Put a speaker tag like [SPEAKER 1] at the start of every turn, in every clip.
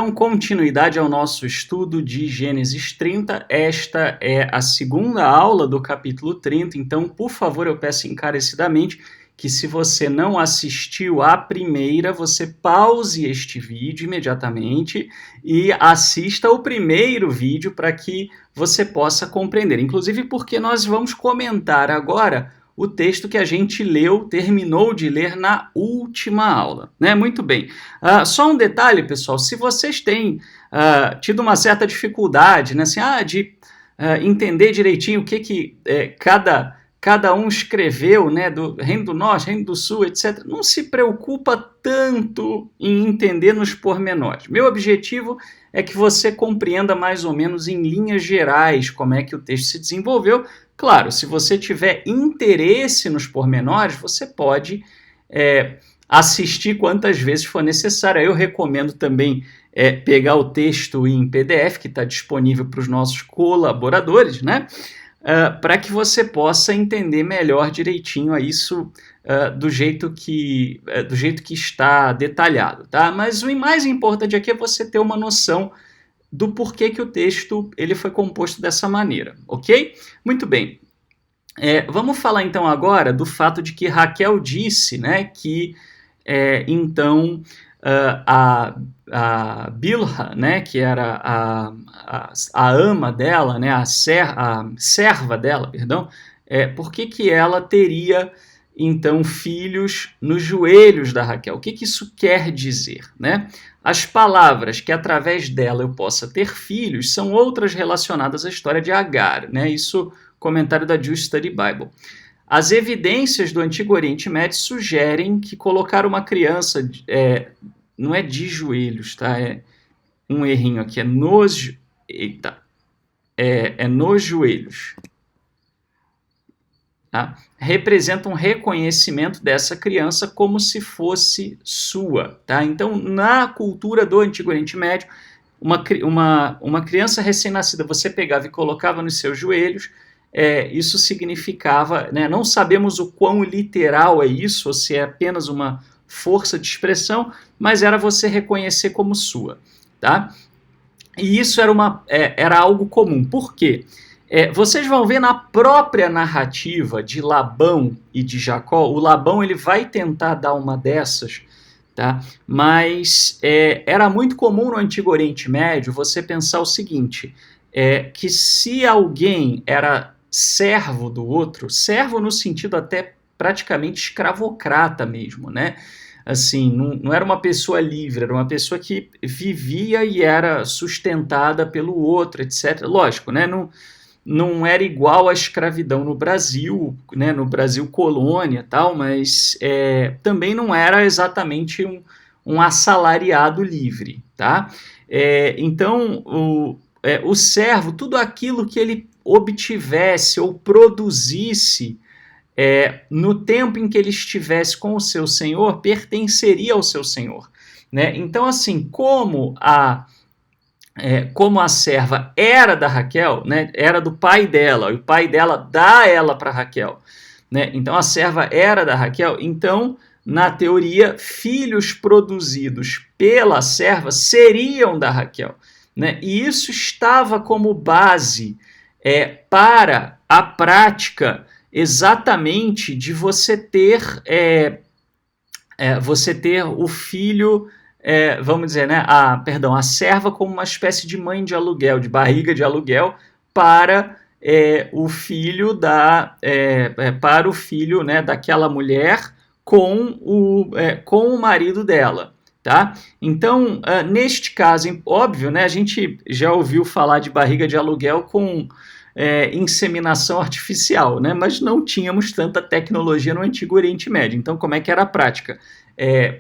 [SPEAKER 1] Então, continuidade ao nosso estudo de Gênesis 30. Esta é a segunda aula do capítulo 30. Então, por favor, eu peço encarecidamente que, se você não assistiu à primeira, você pause este vídeo imediatamente e assista o primeiro vídeo para que você possa compreender. Inclusive porque nós vamos comentar agora o texto que a gente terminou de ler na última aula, né? Muito bem. Só um detalhe, pessoal, se vocês têm tido uma certa dificuldade, né, assim, de entender direitinho o que cada um escreveu, né, do Reino do Norte, Reino do Sul, etc., não se preocupa tanto em entender nos pormenores. Meu objetivo é que você compreenda mais ou menos em linhas gerais como é que o texto se desenvolveu. Claro, se você tiver interesse nos pormenores, você pode assistir quantas vezes for necessário. Eu recomendo também pegar o texto em PDF, que está disponível para os nossos colaboradores, né? Para que você possa entender melhor direitinho isso do jeito que está detalhado, tá? Mas o mais importante aqui é você ter uma noção do porquê que o texto ele foi composto dessa maneira, ok? Muito bem. Vamos falar então agora do fato de que Raquel disse, né, que então a Bilha, né, que era a ama dela, né, a serva dela, perdão, por que ela teria então filhos nos joelhos da Raquel? O que isso quer dizer, né? As palavras que através dela eu possa ter filhos são outras relacionadas à história de Agar, né? Isso, comentário da Jewish Study Bible. As evidências do Antigo Oriente Médio sugerem que colocar uma criança, não é de joelhos, tá? É um errinho aqui, nos joelhos. Tá? Representa um reconhecimento dessa criança como se fosse sua. Tá? Então, na cultura do Antigo Oriente Médio, uma criança recém-nascida você pegava e colocava nos seus joelhos, isso significava, né, não sabemos o quão literal é isso, ou se é apenas uma força de expressão, mas era você reconhecer como sua. Tá? E isso era algo comum. Por quê? Vocês vão ver na própria narrativa de Labão e de Jacó, o Labão ele vai tentar dar uma dessas, tá? Mas era muito comum no Antigo Oriente Médio você pensar o seguinte, que se alguém era servo do outro, servo no sentido até praticamente escravocrata mesmo, né? Assim, não era uma pessoa livre, era uma pessoa que vivia e era sustentada pelo outro, etc. Lógico, né? Não era igual à escravidão no Brasil, né, no Brasil colônia, tal, mas também não era exatamente um assalariado livre. Tá? Então, o servo, tudo aquilo que ele obtivesse ou produzisse no tempo em que ele estivesse com o seu senhor, pertenceria ao seu senhor. Né? Então, assim, como a serva era da Raquel, né, era do pai dela, e o pai dela dá ela para Raquel, né, então a serva era da Raquel, então, na teoria, filhos produzidos pela serva seriam da Raquel. Né, e isso estava como base para a prática exatamente de você ter o filho... vamos dizer, né, a serva como uma espécie de mãe de aluguel, de barriga de aluguel para o filho para o filho, né, daquela mulher com o marido dela. Tá? Então, neste caso, óbvio, né, a gente já ouviu falar de barriga de aluguel com inseminação artificial, né, mas não tínhamos tanta tecnologia no Antigo Oriente Médio. Então, como é que era a prática?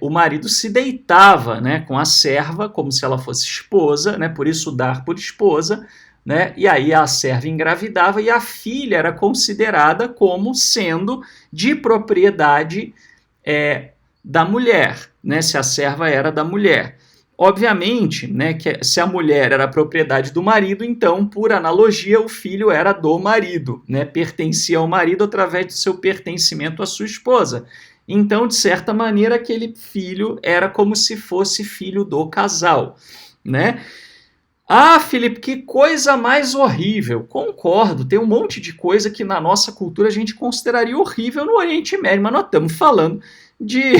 [SPEAKER 1] O marido se deitava, né, com a serva como se ela fosse esposa, né, por isso dar por esposa, né, e aí a serva engravidava e a filha era considerada como sendo de propriedade da mulher, né, se a serva era da mulher. Obviamente, né, que se a mulher era propriedade do marido, então, por analogia, o filho era do marido, né, pertencia ao marido através do seu pertencimento à sua esposa. Então, de certa maneira, aquele filho era como se fosse filho do casal. né? Ah, Felipe, que coisa mais horrível. Concordo, tem um monte de coisa que na nossa cultura a gente consideraria horrível no Oriente Médio, mas nós estamos falando de...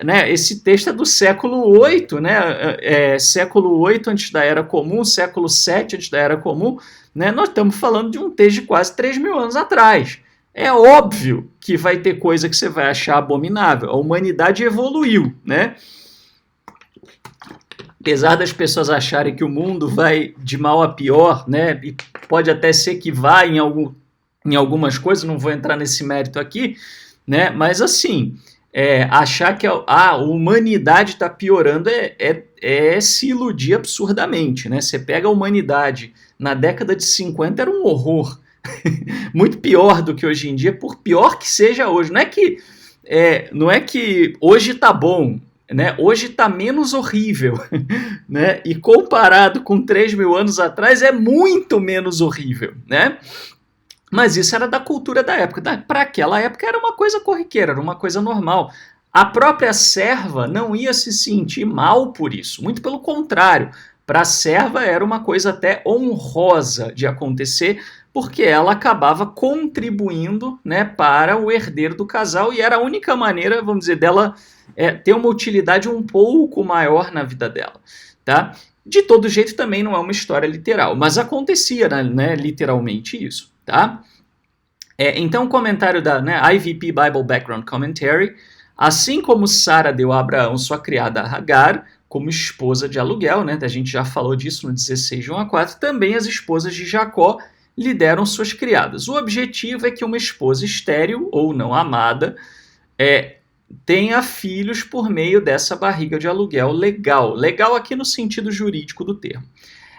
[SPEAKER 1] né, esse texto é do século VIII, né? Século VIII antes da Era Comum, século VII antes da Era Comum, né? Nós estamos falando de um texto de quase 3.000 anos atrás. É óbvio que vai ter coisa que você vai achar abominável. A humanidade evoluiu, né? Apesar das pessoas acharem que o mundo vai de mal a pior, né, e pode até ser que vá em algumas coisas, não vou entrar nesse mérito aqui, né, mas assim, achar que a humanidade está piorando é se iludir absurdamente, né? Você pega a humanidade na década de 50 era um horror, muito pior do que hoje em dia, por pior que seja hoje. Não é que hoje está bom, né? Hoje está menos horrível, né? E comparado com 3.000 anos atrás é muito menos horrível, né? Mas isso era da cultura da época. Para aquela época era uma coisa corriqueira, era uma coisa normal. A própria serva não ia se sentir mal por isso, muito pelo contrário. Para a serva era uma coisa até honrosa de acontecer, porque ela acabava contribuindo, né, para o herdeiro do casal e era a única maneira, vamos dizer, dela ter uma utilidade um pouco maior na vida dela, tá? De todo jeito também não é uma história literal, mas acontecia, né, literalmente isso, tá? Então o comentário da, né, IVP Bible Background Commentary, assim como Sara deu a Abraão sua criada Hagar como esposa de aluguel, né, a gente já falou disso no 16 de 1 a 4, também as esposas de Jacó lhe deram suas criadas. O objetivo é que uma esposa estéril ou não amada tenha filhos por meio dessa barriga de aluguel legal. Legal aqui no sentido jurídico do termo.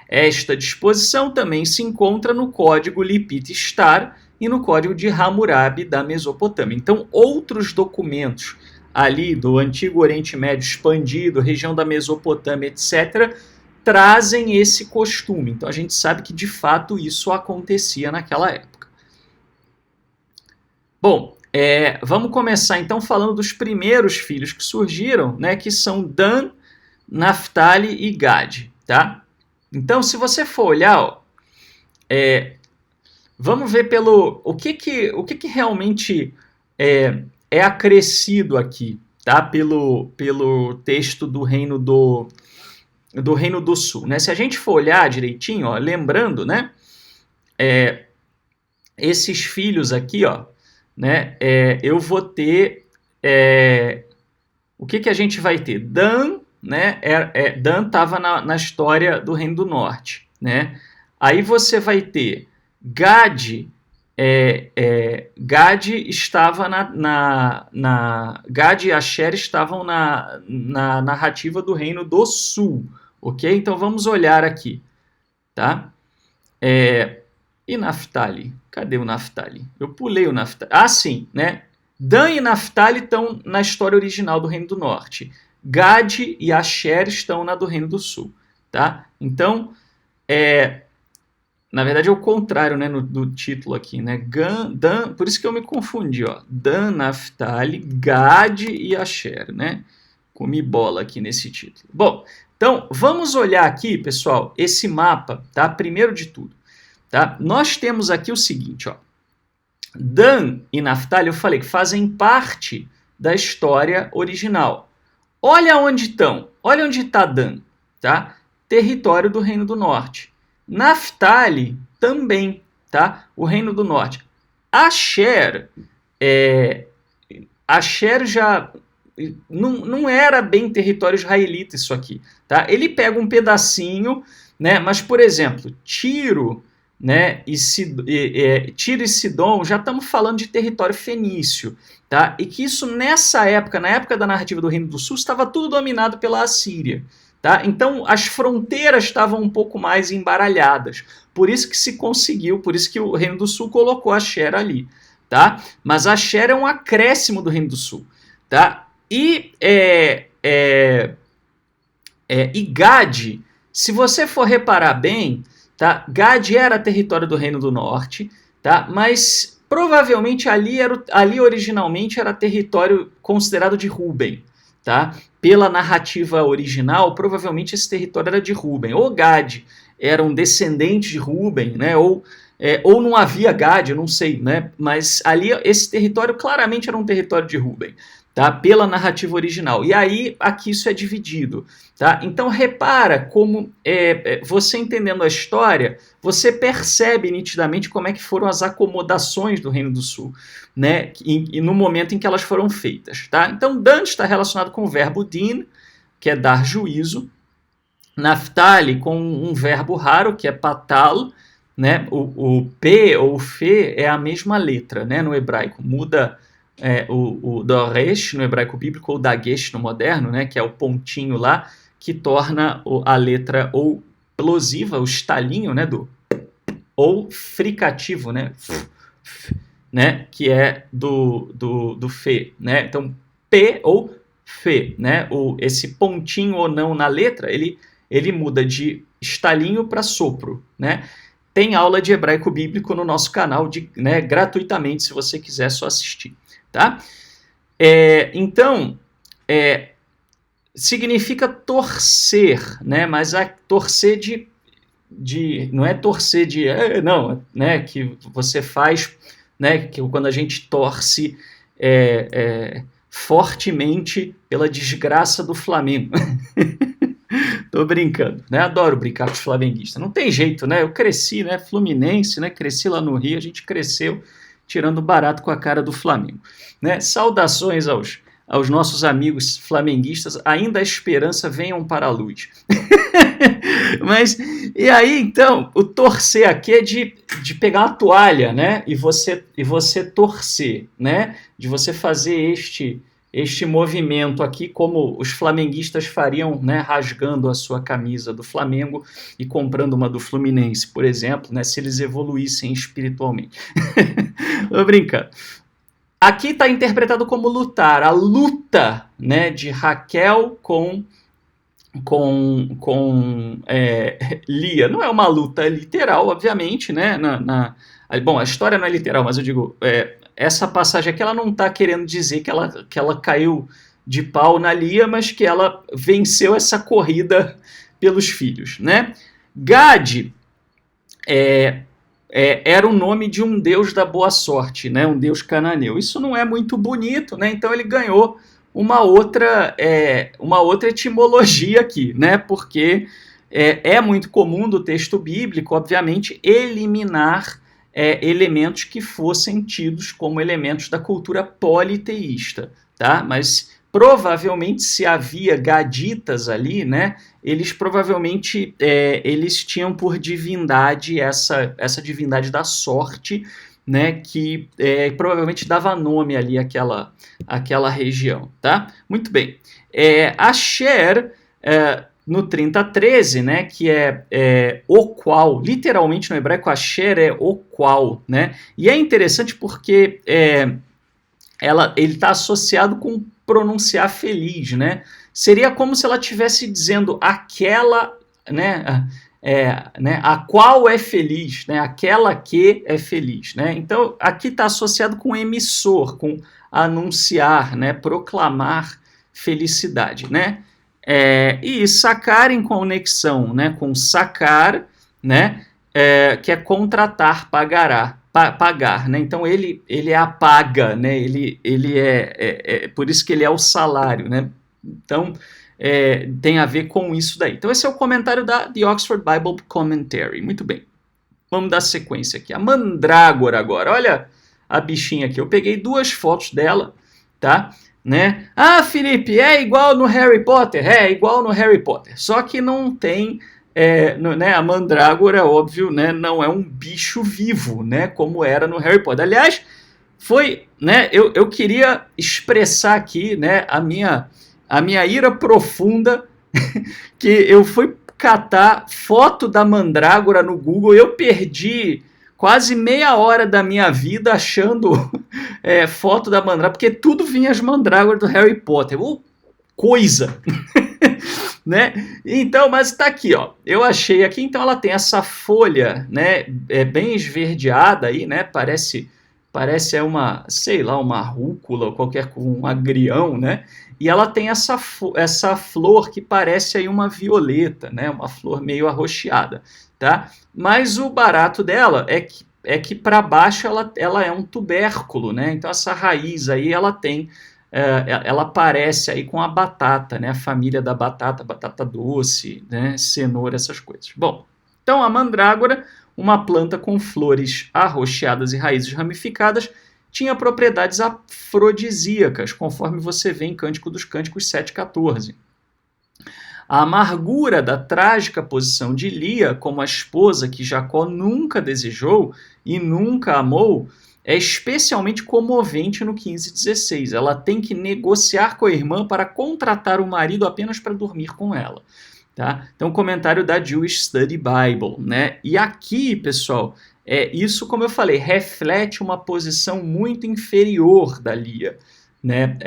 [SPEAKER 1] Esta disposição também se encontra no Código Lipit Star e no Código de Hammurabi da Mesopotâmia. Então, outros documentos ali do Antigo Oriente Médio expandido, região da Mesopotâmia, etc., trazem esse costume. Então, a gente sabe que, de fato, isso acontecia naquela época. Bom, vamos começar então falando dos primeiros filhos que surgiram, né, que são Dan, Naphtali e Gad, tá? Então, se você for olhar, ó, vamos ver o que realmente é acrescido aqui, tá? Pelo texto do Reino do Sul, né? Se a gente for olhar direitinho, ó, lembrando, né, esses filhos aqui, ó, né, eu vou ter o que a gente vai ter? Dan, né, Dan estava na história do Reino do Norte, né? Aí você vai ter Gad. Gad estava Gad e Asher estavam na narrativa do Reino do Sul, ok? Então vamos olhar aqui, tá? E Naphtali? Cadê o Naphtali? Eu pulei o Naphtali. Ah, sim, né? Dan e Naphtali estão na história original do Reino do Norte. Gad e Asher estão na do Reino do Sul, tá? Então, na verdade é o contrário, né, do título aqui, né? Dan, por isso que eu me confundi, ó. Dan, Naphtali, Gad e Asher, né? Comi bola aqui nesse título. Bom, então vamos olhar aqui, pessoal, esse mapa, tá? Primeiro de tudo, tá? Nós temos aqui o seguinte, ó. Dan e Naphtali, eu falei que fazem parte da história original. Olha onde estão. Olha onde está Dan, tá? Território do Reino do Norte. Naphtali também, tá? O Reino do Norte. Asher já não era bem território israelita isso aqui, tá? Ele pega um pedacinho, né? Mas, por exemplo, Tiro, né, Tiro e Sidom, já estamos falando de território fenício, tá? E que isso nessa época, na época da narrativa do Reino do Sul, estava tudo dominado pela Assíria, tá? Então as fronteiras estavam um pouco mais embaralhadas, por isso que se conseguiu, por isso que o Reino do Sul colocou Asher ali, tá? Mas Asher é um acréscimo do Reino do Sul, tá? E Gad, se você for reparar bem, tá? Gad era território do Reino do Norte, tá? Mas provavelmente ali originalmente era território considerado de Ruben, tá? Pela narrativa original, provavelmente esse território era de Rúben. Ou Gad era um descendente de Rúben, né? Ou não havia Gad, eu não sei, né? Mas ali esse território claramente era um território de Rúben, tá? Pela narrativa original. E aí aqui isso é dividido, tá? Então repara como você entendendo a história, você percebe nitidamente como é que foram as acomodações do Reino do Sul, né? E no momento em que elas foram feitas, tá? Então Dan está relacionado com o verbo din, que é dar juízo. Naftali com um verbo raro, que é patal, né? O P ou o Fe é a mesma letra, né? No hebraico. Muda o Doresh no hebraico bíblico ou Dagesh no moderno, né? Que é o pontinho lá, que torna a letra ou plosiva, o estalinho, né? Ou fricativo, né? Né? Que é do Fe, né? Então, P ou Fe, né? Esse pontinho ou não na letra, ele muda de estalinho para sopro, né? Tem aula de hebraico bíblico no nosso canal, né, gratuitamente, se você quiser só assistir, tá? Então, significa torcer, né? Mas torcer não é torcer de não, né? Que você faz, né? Que quando a gente torce fortemente pela desgraça do Flamengo. Tô brincando, né? Adoro brincar com os flamenguistas. Não tem jeito, né? Eu cresci, né? Fluminense, né? Cresci lá no Rio, a gente cresceu tirando barato com a cara do Flamengo, né? Saudações aos nossos amigos flamenguistas. Ainda a esperança venham para a luz. Mas, e aí, então, o torcer aqui é de pegar uma toalha, né? E você torcer, né? De você fazer este movimento aqui, como os flamenguistas fariam, né, rasgando a sua camisa do Flamengo e comprando uma do Fluminense, por exemplo, né, se eles evoluíssem espiritualmente. Tô brincando. Aqui está interpretado como lutar, a luta, né, de Raquel com Lia. Não é uma luta literal, obviamente, né? Bom, a história não é literal, mas eu digo, essa passagem aqui ela não está querendo dizer que ela caiu de pau na Lia, mas que ela venceu essa corrida pelos filhos, né? Gad era o nome de um deus da boa sorte, né? Um deus cananeu. Isso não é muito bonito, né? Então ele ganhou uma outra etimologia aqui, né? Porque é muito comum do texto bíblico, obviamente, eliminar elementos que fossem tidos como elementos da cultura politeísta, tá? Mas provavelmente se havia gaditas ali, né? Eles provavelmente eles tinham por divindade essa divindade da sorte, né? Que provavelmente dava nome ali àquela região, tá? Muito bem. Asher no 30:13, né, que é o qual, literalmente no hebraico Asher é o qual, né, e é interessante porque ele está associado com pronunciar feliz, né, seria como se ela estivesse dizendo aquela, né, a qual é feliz, né, aquela que é feliz, né, então aqui está associado com emissor, com anunciar, né, proclamar felicidade, né. E sacar em conexão, né, com sacar, né, que é contratar, pagar, né, então ele apaga, né, ele por isso que ele é o salário, né, então tem a ver com isso daí. Então esse é o comentário da The Oxford Bible Commentary, muito bem, vamos dar sequência aqui, a mandrágora agora, olha a bichinha aqui, eu peguei 2 fotos dela, tá, né? Ah, Felipe, é igual no Harry Potter? É igual no Harry Potter, só que não tem, né, a mandrágora, óbvio, né, não é um bicho vivo, né, como era no Harry Potter. Aliás, foi, né, eu queria expressar aqui, né, a minha ira profunda, que eu fui catar foto da mandrágora no Google, eu perdi quase meia hora da minha vida achando foto da mandrágora, porque tudo vinha as mandrágoras do Harry Potter. Coisa! Né? Então, mas está aqui, ó. Eu achei aqui, então ela tem essa folha, né, bem esverdeada aí, né? Parece parece uma, sei lá, uma rúcula ou qualquer um agrião, né? E ela tem essa flor que parece aí uma violeta, né? Uma flor meio arroxeada, tá? Mas o barato dela é que para baixo ela é um tubérculo, né? Então essa raiz aí ela tem ela parece aí com a batata, né? A família da batata, batata doce, né? Cenoura, essas coisas. Bom, então a mandrágora, uma planta com flores arroxeadas e raízes ramificadas, tinha propriedades afrodisíacas, conforme você vê em Cântico dos Cânticos 7,14. A amargura da trágica posição de Lia como a esposa que Jacó nunca desejou e nunca amou é especialmente comovente no 15:16. Ela tem que negociar com a irmã para contratar o marido apenas para dormir com ela. Tá? Então, comentário da Jewish Study Bible. Né? E aqui, pessoal, isso, como eu falei, reflete uma posição muito inferior da Lia, né?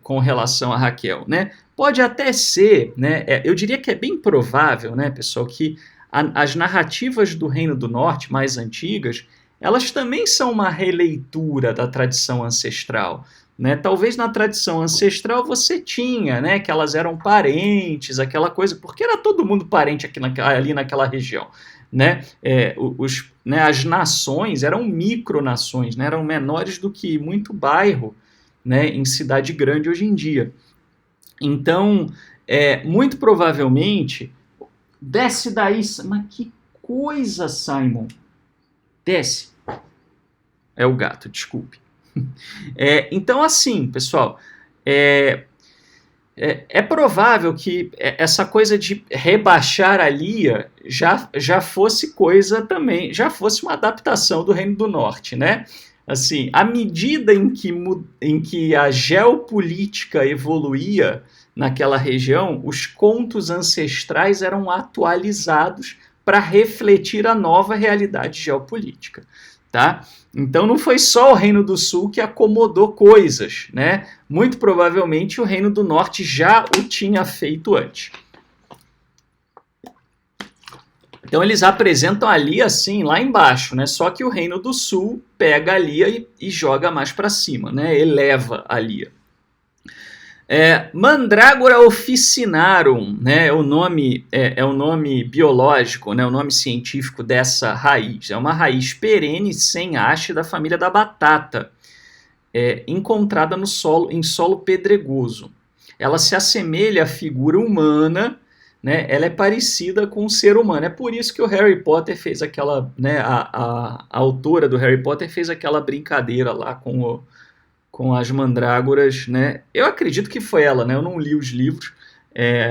[SPEAKER 1] Com relação a Raquel. Né? Pode até ser, né? Eu diria que é bem provável, né, pessoal, que as narrativas do Reino do Norte mais antigas, elas também são uma releitura da tradição ancestral. Né? Talvez na tradição ancestral você tinha, né, que elas eram parentes, aquela coisa, porque era todo mundo parente ali naquela região. Né? Né, as nações eram micronações, né? Eram menores do que muito bairro, né, em cidade grande hoje em dia. Então, muito provavelmente, desce daí, mas que coisa, Simon, desce. É o gato, desculpe. Então, assim, pessoal, é provável que essa coisa de rebaixar a Lia já fosse coisa também, já fosse uma adaptação do Reino do Norte, né? Assim, à medida em que a geopolítica evoluía naquela região, os contos ancestrais eram atualizados para refletir a nova realidade geopolítica. Tá? Então não foi só o Reino do Sul que acomodou coisas, né? Muito provavelmente o Reino do Norte já o tinha feito antes. Então eles apresentam a Lia assim, lá embaixo, né? Só que o Reino do Sul pega a Lia e joga mais para cima, né? Eleva a Lia. Mandrágora officinarum, né? O nome é o nome biológico, né? O nome científico dessa raiz. É uma raiz perene sem haste da família da batata, encontrada no solo, em solo pedregoso. Ela se assemelha à figura humana, né? Ela é parecida com o ser humano. É por isso que o Harry Potter fez aquela, né? A autora do Harry Potter fez aquela brincadeira lá com as mandrágoras, né? Eu acredito que foi ela, né? Eu não li os livros,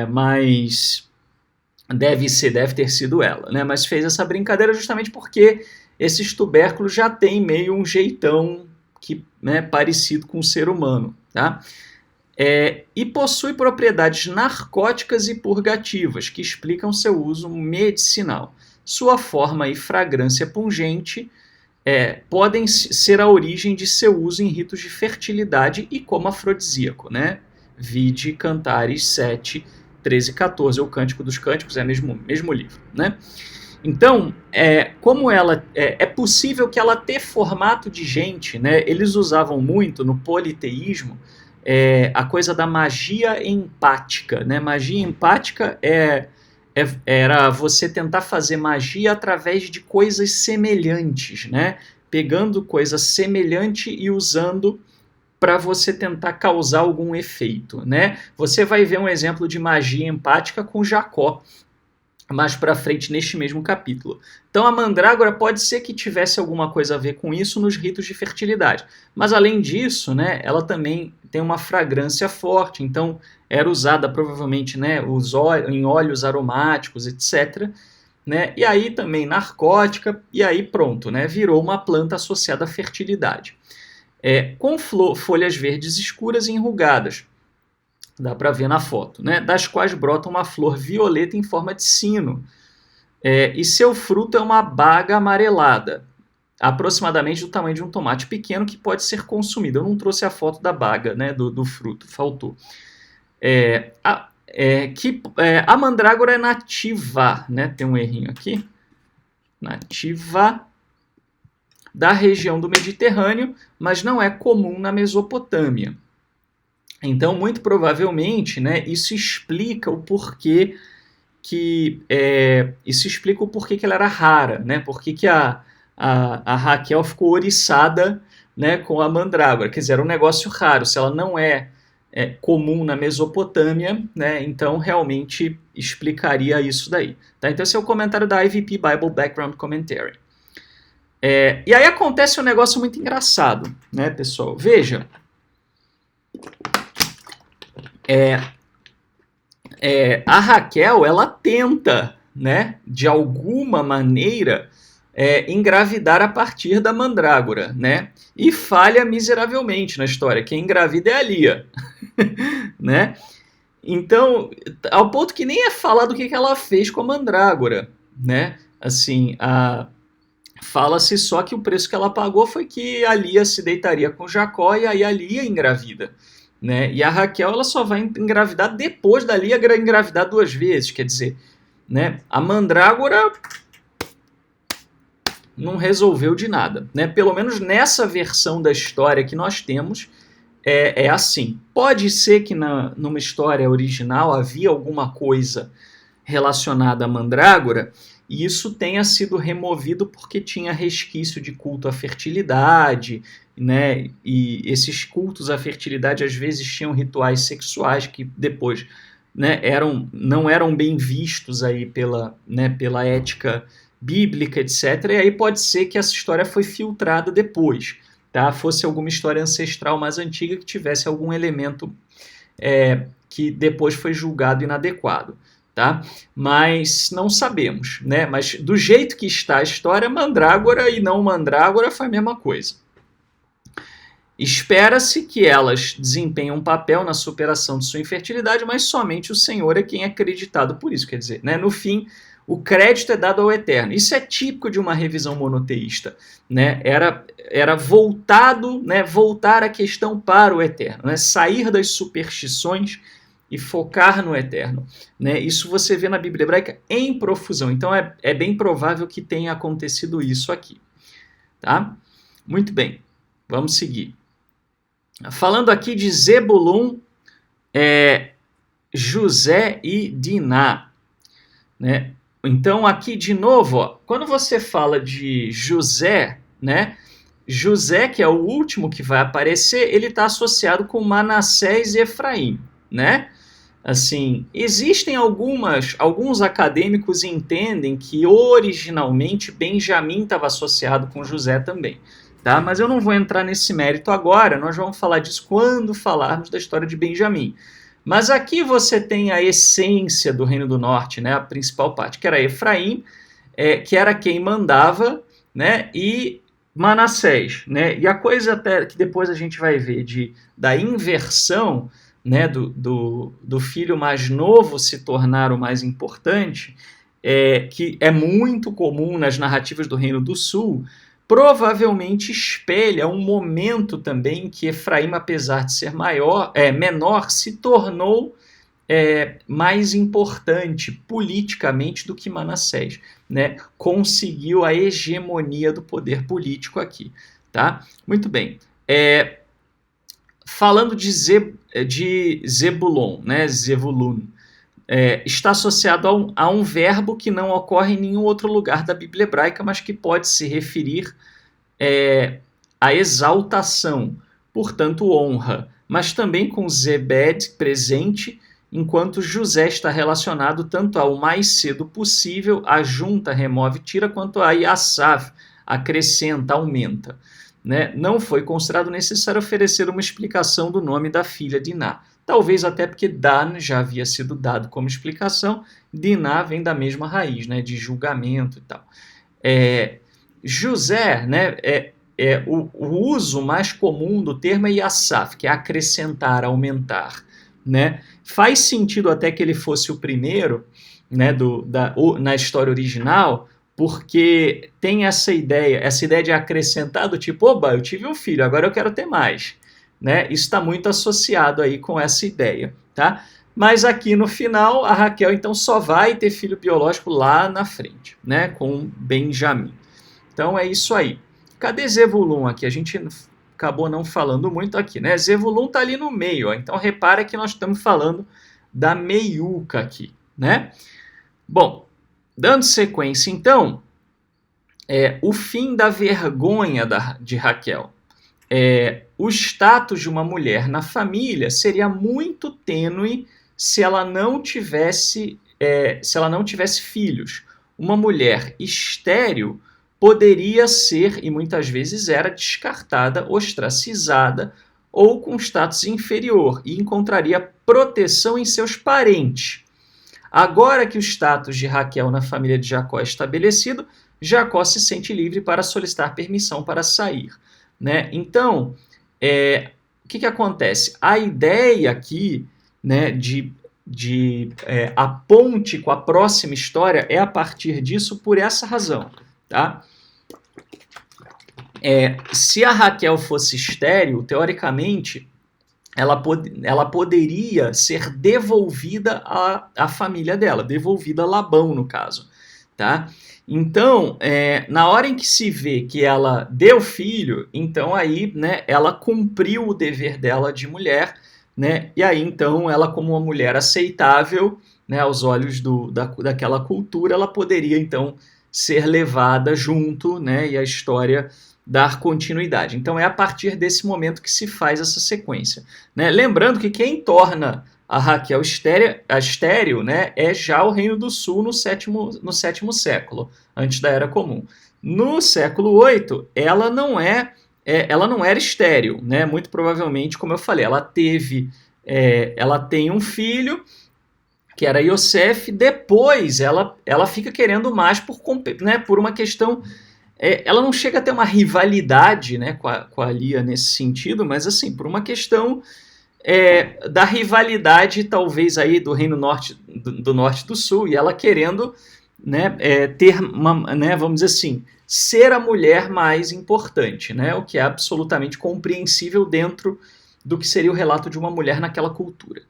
[SPEAKER 1] mas deve ter sido ela, né? Mas fez essa brincadeira justamente porque esses tubérculos já têm meio um jeitão né, parecido com o ser humano, tá? E possui propriedades narcóticas e purgativas, que explicam seu uso medicinal. Sua forma e fragrância pungente podem ser a origem de seu uso em ritos de fertilidade e como afrodisíaco, né? Vide Cantares 7, 13 e 14, ou Cântico dos Cânticos, é o mesmo livro, né? Então, como ela é possível que ela tenha formato de gente, né? Eles usavam muito no politeísmo a coisa da magia empática, né? Magia empática era você tentar fazer magia através de coisas semelhantes, né? Pegando coisa semelhante e usando para você tentar causar algum efeito, né? Você vai ver um exemplo de magia empática com Jacó, mais para frente neste mesmo capítulo. Então a mandrágora pode ser que tivesse alguma coisa a ver com isso nos ritos de fertilidade. Mas além disso, né, ela também tem uma fragrância forte, então era usada provavelmente, né, em óleos aromáticos, etc. Né, e aí também narcótica, e aí pronto, né, virou uma planta associada à fertilidade. Com folhas verdes escuras e enrugadas. Dá para ver na foto, né? Das quais brota uma flor violeta em forma de sino. E seu fruto é uma baga amarelada, aproximadamente do tamanho de um tomate pequeno, que pode ser consumido. Eu não trouxe a foto da baga, né, do fruto, faltou. A mandrágora é nativa, né? Tem um errinho aqui. Nativa da região do Mediterrâneo, mas não é comum na Mesopotâmia. Então, muito provavelmente, né, isso explica o porquê que ela era rara, né? Por que a Raquel ficou oriçada, né, com a mandrágora? Quer dizer, era um negócio raro. Se ela não é comum na Mesopotâmia, né, então realmente explicaria isso daí. Tá? Então esse é o comentário da IVP Bible Background Commentary. E aí acontece um negócio muito engraçado, né, pessoal? Veja, a Raquel, ela tenta, né, de alguma maneira, engravidar a partir da mandrágora, né? E falha miseravelmente na história. Quem engravida é a Lia, né? Então, ao ponto que nem é falado o que ela fez com a mandrágora, né? Assim, fala-se só que o preço que ela pagou foi que a Lia se deitaria com Jacó e aí a Lia engravida, né? E a Raquel, ela só vai engravidar depois da Lia engravidar 2 vezes, quer dizer, né? A mandrágora não resolveu de nada, né? Pelo menos nessa versão da história que nós temos, é assim. Pode ser que numa história original havia alguma coisa relacionada à mandrágora e isso tenha sido removido porque tinha resquício de culto à fertilidade, né? E esses cultos à fertilidade às vezes tinham rituais sexuais que depois, né, não eram bem vistos aí pela ética bíblica, etc. E aí pode ser que essa história foi filtrada depois, tá? Fosse alguma história ancestral mais antiga que tivesse algum elemento que depois foi julgado inadequado, tá? Mas não sabemos, né? Mas do jeito que está a história, mandrágora e não mandrágora foi a mesma coisa. Espera-se que elas desempenhem um papel na superação de sua infertilidade, mas somente o Senhor é quem é acreditado por isso. Quer dizer, né, no fim, o crédito é dado ao Eterno. Isso é típico de uma revisão monoteísta, né? Era voltado, né, voltar a questão para o Eterno, né? Sair das superstições e focar no Eterno, né? Isso você vê na Bíblia hebraica em profusão. Então é bem provável que tenha acontecido isso aqui, tá? Muito bem, vamos seguir. Falando aqui de Zebulun, José e Diná, né? Então aqui de novo, ó, quando você fala de José, né? José, que é o último que vai aparecer, ele está associado com Manassés e Efraim, né? Assim, existem alguns acadêmicos entendem que originalmente Benjamim estava associado com José também, tá? Mas eu não vou entrar nesse mérito agora, nós vamos falar disso quando falarmos da história de Benjamim. Mas aqui você tem a essência do Reino do Norte, né? A principal parte, que era Efraim, que era quem mandava, né? E Manassés, né? E a coisa até que depois a gente vai ver da inversão, né, do filho mais novo se tornar o mais importante, que é muito comum nas narrativas do Reino do Sul, provavelmente espelha um momento também que Efraim, apesar de ser menor, se tornou mais importante politicamente do que Manassés, né? Conseguiu a hegemonia do poder político aqui, tá? Muito bem. Falando de Zebulon, né? Zevulun, está associado a um verbo que não ocorre em nenhum outro lugar da Bíblia hebraica, mas que pode se referir à exaltação, portanto honra, mas também com Zebed presente, enquanto José está relacionado tanto ao mais cedo possível, a junta, remove, tira, quanto a Yassaf, acrescenta, aumenta. Né? Não foi considerado necessário oferecer uma explicação do nome da filha Diná. Talvez até porque Dan já havia sido dado como explicação, Diná vem da mesma raiz, né, de julgamento e tal. José, né, o uso mais comum do termo é Yassaf, que é acrescentar, aumentar. Né? Faz sentido até que ele fosse o primeiro, né, na história original, porque tem essa ideia de acrescentar do tipo, oba, eu tive um filho, agora eu quero ter mais. Né? Isso está muito associado aí com essa ideia. Tá? Mas aqui no final, a Raquel então só vai ter filho biológico lá na frente, né, com Benjamim. Então é isso aí. cadê Zevulun aqui? A gente acabou não falando muito aqui, né? Zevulun está ali no meio, ó. Então repara que nós estamos falando da meiuca aqui, né? Bom, dando sequência então, o fim da vergonha de Raquel. O status de uma mulher na família seria muito tênue se ela não tivesse filhos. Uma mulher estéril poderia ser, e muitas vezes era, descartada, ostracizada ou com status inferior e encontraria proteção em seus parentes. Agora que o status de Raquel na família de Jacó é estabelecido, Jacó se sente livre para solicitar permissão para sair, né? Então, o que acontece? A ideia aqui, né, a ponte com a próxima história é a partir disso por essa razão, tá? Se a Raquel fosse estéril, teoricamente, ela poderia ser devolvida à família dela, devolvida a Labão, no caso, tá? Então, na hora em que se vê que ela deu filho, então aí, né, ela cumpriu o dever dela de mulher, né? E aí, então, ela como uma mulher aceitável, né, aos olhos daquela cultura, ela poderia, então, ser levada junto, né, e a história dar continuidade. Então, é a partir desse momento que se faz essa sequência, né? Lembrando que quem torna a Raquel estéril, né, é já o Reino do Sul no sétimo século, antes da Era Comum. No século 8, ela não era estéril, né? Muito provavelmente, como eu falei, ela tem um filho, que era Yosef. Depois ela fica querendo mais por uma questão. Ela não chega a ter uma rivalidade, né, com a Lia nesse sentido, mas assim, por uma questão da rivalidade, talvez, aí do Reino Norte, do Norte e do Sul, e ela querendo, né, ter uma, né, vamos dizer assim, ser a mulher mais importante, né, o que é absolutamente compreensível dentro do que seria o relato de uma mulher naquela cultura.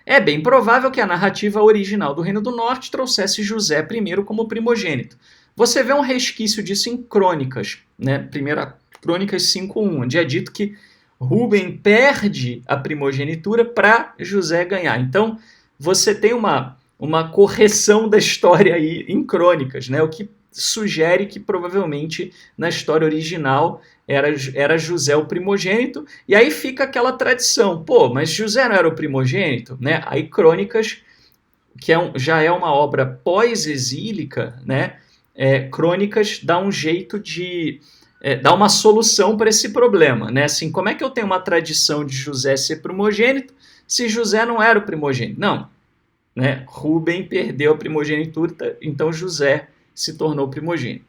[SPEAKER 1] É bem provável que a narrativa original do Reino do Norte trouxesse José primeiro como primogênito. Você vê um resquício disso em Crônicas, né? Primeira Crônicas 5:1, onde é dito que Rúben perde a primogenitura para José ganhar. Então, você tem uma correção da história aí em Crônicas, né? O que sugere que provavelmente na história original era José o primogênito, e aí fica aquela tradição, mas José não era o primogênito, né? Aí Crônicas, que já é uma obra pós-exílica, né? Crônicas dá um jeito de dar uma solução para esse problema, né? Assim, como é que eu tenho uma tradição de José ser primogênito se José não era o primogênito? Não, né? Rúben perdeu a primogenitura, então José se tornou primogênito.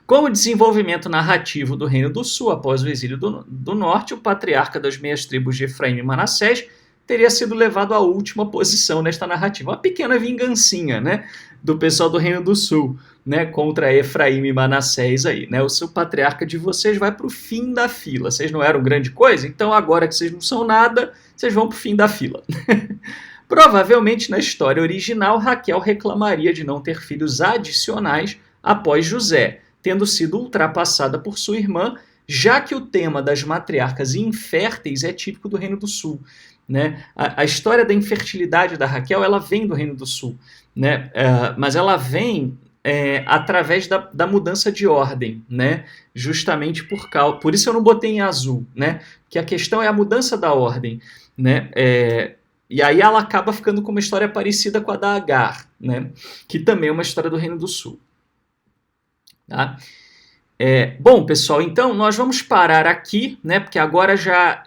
[SPEAKER 1] Com o desenvolvimento narrativo do Reino do Sul após o exílio do Norte, o patriarca das meias tribos de Efraim e Manassés teria sido levado à última posição nesta narrativa. Uma pequena vingancinha, né, do pessoal do Reino do Sul, né, contra Efraim e Manassés aí, né? O seu patriarca de vocês vai para o fim da fila. Vocês não eram grande coisa? Então agora que vocês não são nada, vocês vão para o fim da fila. Provavelmente na história original, Raquel reclamaria de não ter filhos adicionais após José, tendo sido ultrapassada por sua irmã, já que o tema das matriarcas inférteis é típico do Reino do Sul, né? A história da infertilidade da Raquel, ela vem do Reino do Sul, né? Mas ela vem através da mudança de ordem, né? Justamente por isso eu não botei em azul, né? Que a questão é a mudança da ordem, né? E aí ela acaba ficando com uma história parecida com a da Agar, né? Que também é uma história do Reino do Sul. Tá? Bom, pessoal, então nós vamos parar aqui, né? Porque agora já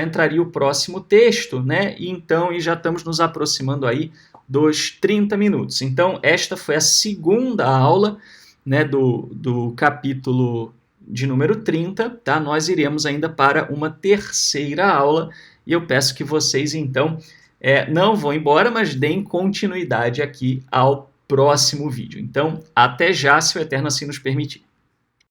[SPEAKER 1] entraria o próximo texto, né? E já estamos nos aproximando aí dos 30 minutos. Então, esta foi a segunda aula, né, do capítulo de número 30, tá? Nós iremos ainda para uma terceira aula, e eu peço que vocês, então, não vão embora, mas deem continuidade aqui ao próximo vídeo. Então, até já, se o Eterno assim nos permitir.